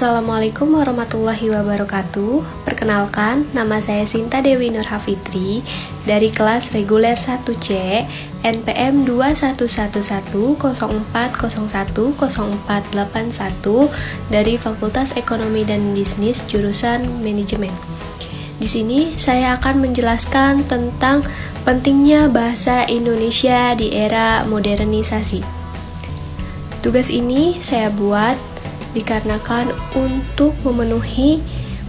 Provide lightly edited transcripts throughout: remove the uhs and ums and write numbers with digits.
Assalamualaikum warahmatullahi wabarakatuh. Perkenalkan, nama saya Sinta Dewi Nurhafitri dari kelas reguler 1C NPM 211104010481 dari Fakultas Ekonomi dan Bisnis jurusan Manajemen. Di sini saya akan menjelaskan tentang pentingnya bahasa Indonesia di era modernisasi. Tugas ini saya buat dikarenakan untuk memenuhi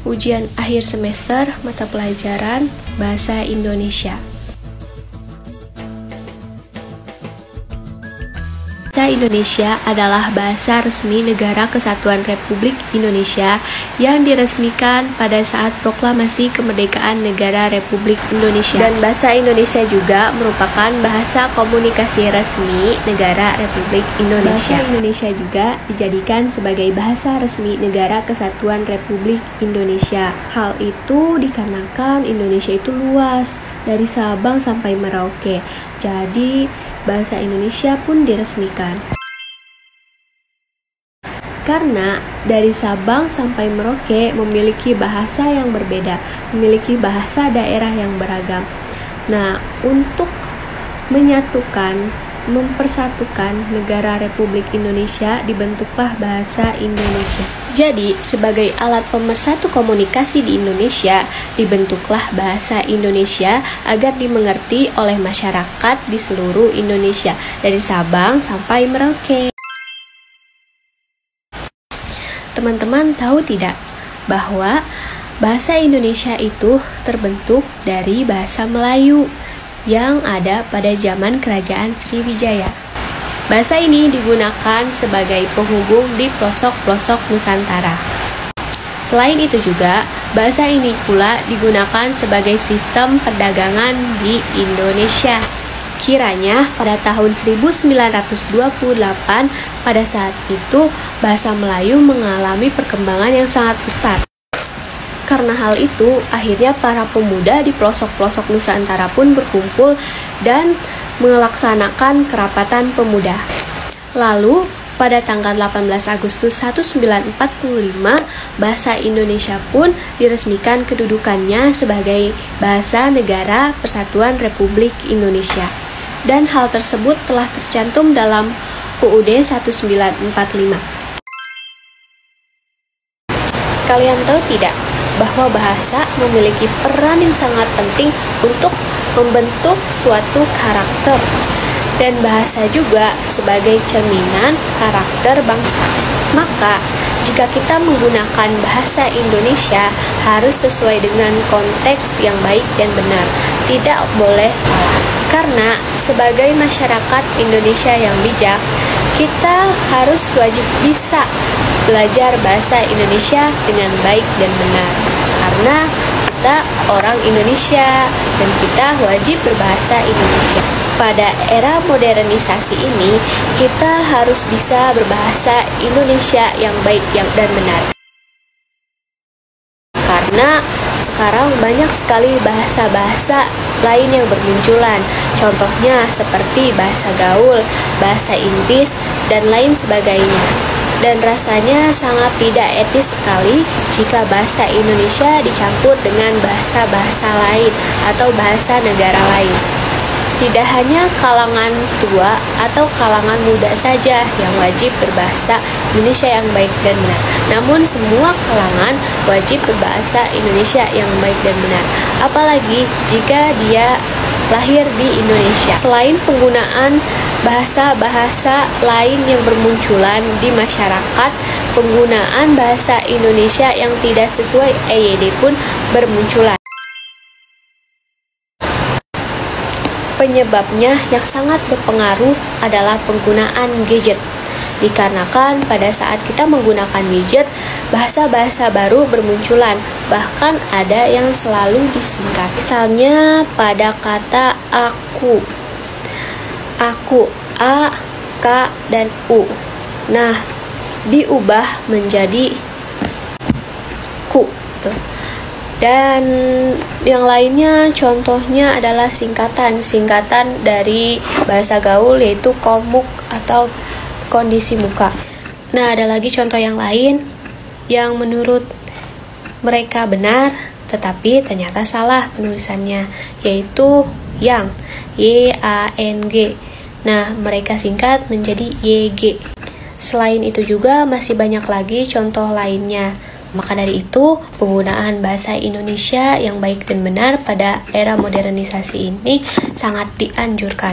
ujian akhir semester mata pelajaran Bahasa Indonesia. Bahasa Indonesia adalah bahasa resmi Negara Kesatuan Republik Indonesia yang diresmikan pada saat proklamasi kemerdekaan Negara Republik Indonesia. Dan bahasa Indonesia juga merupakan bahasa komunikasi resmi Negara Republik Indonesia. Bahasa Indonesia juga dijadikan sebagai bahasa resmi Negara Kesatuan Republik Indonesia. Hal itu dikarenakan Indonesia itu luas, dari Sabang sampai Merauke. Jadi bahasa Indonesia pun diresmikan. Karena dari Sabang sampai Merauke memiliki bahasa yang berbeda, memiliki bahasa daerah yang beragam. Nah, untuk menyatukan, mempersatukan negara Republik Indonesia dibentuklah bahasa Indonesia. Jadi, sebagai alat pemersatu komunikasi di Indonesia, dibentuklah bahasa Indonesia agar dimengerti oleh masyarakat di seluruh Indonesia, dari Sabang sampai Merauke. Teman-teman tahu tidak bahwa bahasa Indonesia itu terbentuk dari bahasa Melayu yang ada pada zaman Kerajaan Sriwijaya. Bahasa ini digunakan sebagai penghubung di pelosok-pelosok Nusantara. Selain itu juga, bahasa ini pula digunakan sebagai sistem perdagangan di Indonesia. Kiranya pada tahun 1928, pada saat itu bahasa Melayu mengalami perkembangan yang sangat pesat. Karena hal itu, akhirnya para pemuda di pelosok-pelosok Nusantara pun berkumpul dan melaksanakan kerapatan pemuda. Lalu, pada tanggal 18 Agustus 1945, bahasa Indonesia pun diresmikan kedudukannya sebagai Bahasa Negara Persatuan Republik Indonesia. Dan hal tersebut telah tercantum dalam UUD 1945. Kalian tahu tidak bahwa bahasa memiliki peran yang sangat penting untuk membentuk suatu karakter, dan bahasa juga sebagai cerminan karakter bangsa. Maka, jika kita menggunakan bahasa Indonesia harus sesuai dengan konteks yang baik dan benar, tidak boleh salah. Karena sebagai masyarakat Indonesia yang bijak, kita harus wajib bisa belajar bahasa Indonesia dengan baik dan benar. Karena kita orang Indonesia dan kita wajib berbahasa Indonesia. Pada era modernisasi ini, kita harus bisa berbahasa Indonesia yang baik dan benar. Karena sekarang banyak sekali bahasa-bahasa lain yang bermunculan. Contohnya seperti bahasa gaul, bahasa Inggris, dan lain sebagainya. Dan rasanya sangat tidak etis sekali jika bahasa Indonesia dicampur dengan bahasa-bahasa lain atau bahasa negara lain. Tidak hanya kalangan tua atau kalangan muda saja yang wajib berbahasa Indonesia yang baik dan benar, namun semua kalangan wajib berbahasa Indonesia yang baik dan benar, apalagi jika dia lahir di Indonesia. Selain penggunaan bahasa-bahasa lain yang bermunculan di masyarakat, penggunaan bahasa Indonesia yang tidak sesuai EYD pun bermunculan. Penyebabnya yang sangat berpengaruh adalah penggunaan gadget. Dikarenakan pada saat kita menggunakan gadget, bahasa-bahasa baru bermunculan, bahkan ada yang selalu disingkat. Misalnya pada kata aku, A, K, dan U. Nah, diubah menjadi ku. Dan yang lainnya contohnya adalah singkatan dari bahasa gaul, yaitu komuk atau kondisi muka. Nah, ada lagi contoh yang lain yang menurut mereka benar, tetapi ternyata salah penulisannya, yaitu yang, Y-A-N-G. Nah, mereka singkat menjadi YG. Selain itu juga masih banyak lagi contoh lainnya. Maka dari itu, penggunaan bahasa Indonesia yang baik dan benar pada era modernisasi ini sangat dianjurkan.